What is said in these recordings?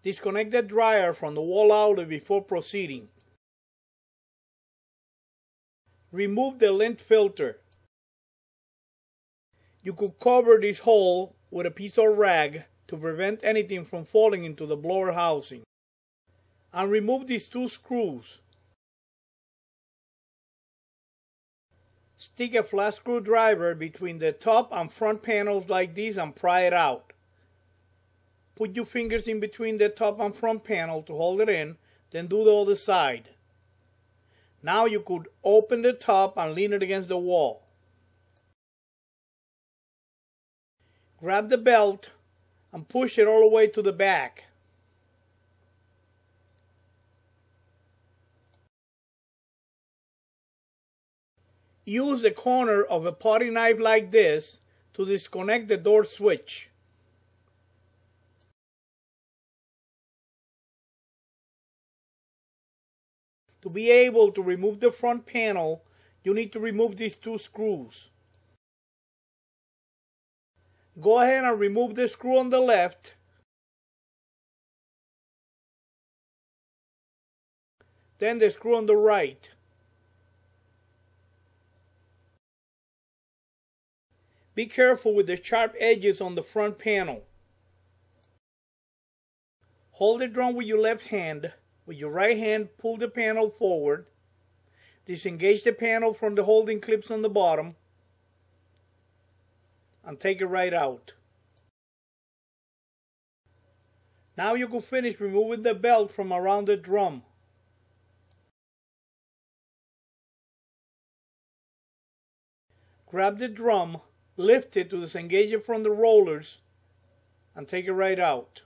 Disconnect the dryer from the wall outlet before proceeding. Remove the lint filter. You could cover this hole with a piece of rag to prevent anything from falling into the blower housing. And remove these two screws. Stick a flat screwdriver between the top and front panels like this and pry it out. Put your fingers in between the top and front panel to hold it in, then do the other side. Now you could open the top and lean it against the wall. Grab the belt and push it all the way to the back. Use the corner of a potty knife like this to disconnect the door switch. To be able to remove the front panel, you need to remove these two screws. Go ahead and remove the screw on the left. Then the screw on the right. Be careful with the sharp edges on the front panel. Hold the drum with your left hand. With your right hand, pull the panel forward. Disengage the panel from the holding clips on the bottom. And take it right out. Now you can finish removing the belt from around the drum. Grab the drum, lift it to disengage it from the rollers, and take it right out.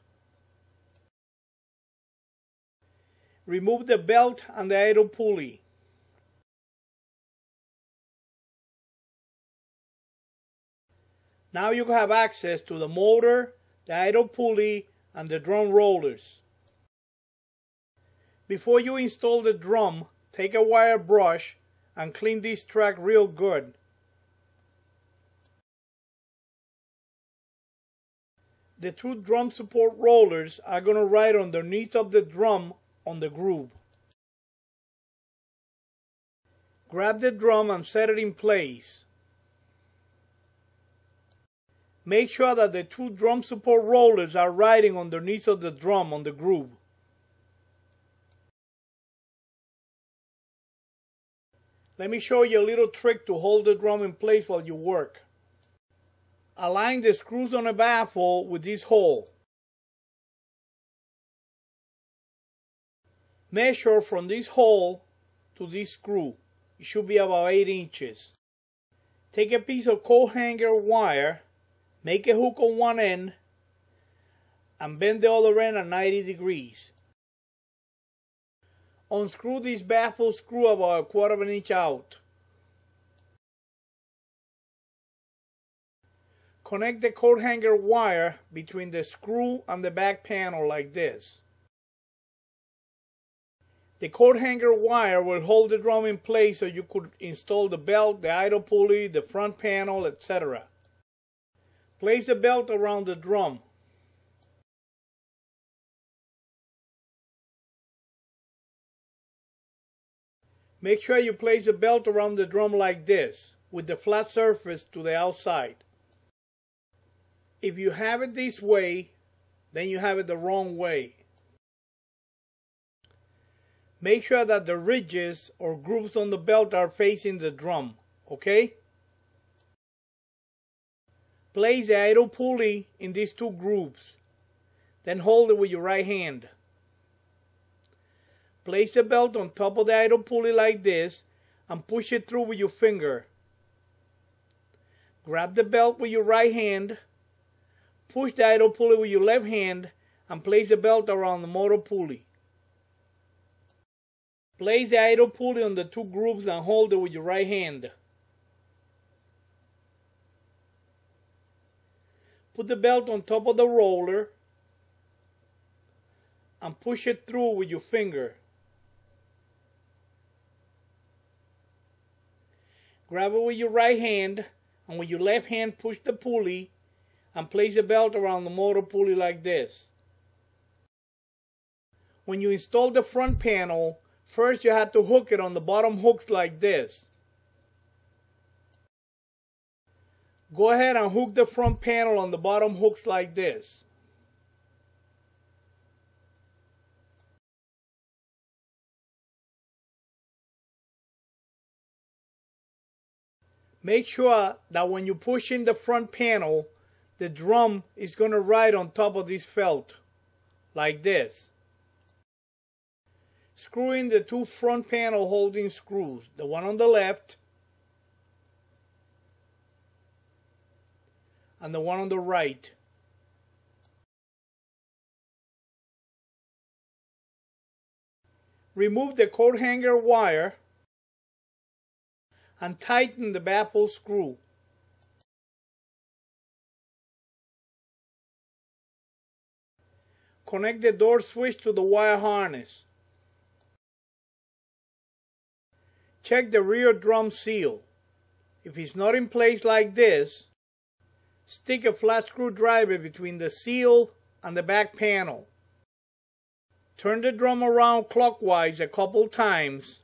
Remove the belt and the idle pulley. Now you have access to the motor, the idle pulley, and the drum rollers. Before you install the drum, take a wire brush and clean this track real good. The two drum support rollers are going to ride underneath of the drum on the groove. Grab the drum and set it in place. Make sure that the two drum support rollers are riding underneath of the drum on the groove. Let me show you a little trick to hold the drum in place while you work. Align the screws on a baffle with this hole. Measure from this hole to this screw. It should be about 8 inches. Take a piece of coat hanger wire, make a hook on one end, and bend the other end at 90 degrees. Unscrew this baffle screw about 1/4 inch out. Connect the coat hanger wire between the screw and the back panel like this. The coat hanger wire will hold the drum in place so you could install the belt, the idle pulley, the front panel, etc. Place the belt around the drum. Make sure you place the belt around the drum like this, with the flat surface to the outside. If you have it this way, then you have it the wrong way. Make sure that the ridges or grooves on the belt are facing the drum, okay? Place the idle pulley in these two grooves. Then hold it with your right hand. Place the belt on top of the idle pulley like this and push it through with your finger. Grab the belt with your right hand. Push the idle pulley with your left hand and place the belt around the motor pulley. Place the idle pulley on the two grooves and hold it with your right hand. Put the belt on top of the roller and push it through with your finger. Grab it with your right hand and with your left hand push the pulley and place the belt around the motor pulley like this. When you install the front panel, first you have to hook it on the bottom hooks like this. Go ahead and hook the front panel on the bottom hooks like this. Make sure that when you push in the front panel, the drum is going to ride on top of this felt, like this. Screw in the two front panel holding screws, the one on the left and the one on the right. Remove the coat hanger wire and tighten the baffle screw. Connect the door switch to the wire harness. Check the rear drum seal. If it's not in place like this, stick a flat screwdriver between the seal and the back panel. Turn the drum around clockwise a couple times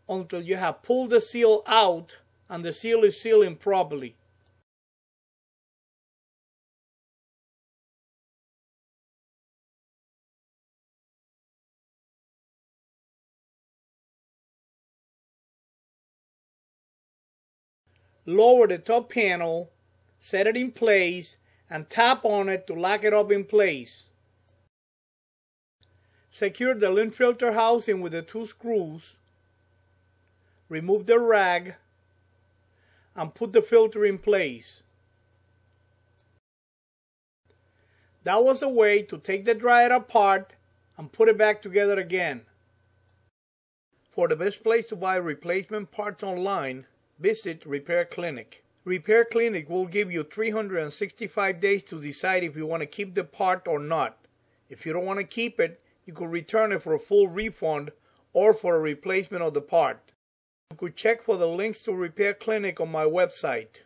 until you have pulled the seal out and the seal is sealing properly. Lower the top panel, set it in place, and tap on it to lock it up in place. Secure the lint filter housing with the two screws. Remove the rag and put the filter in place. That was a way to take the dryer apart and put it back together again. For the best place to buy replacement parts online, visit Repair Clinic. Repair Clinic will give you 365 days to decide if you want to keep the part or not. If you don't want to keep it, you could return it for a full refund or for a replacement of the part. You could check for the links to Repair Clinic on my website.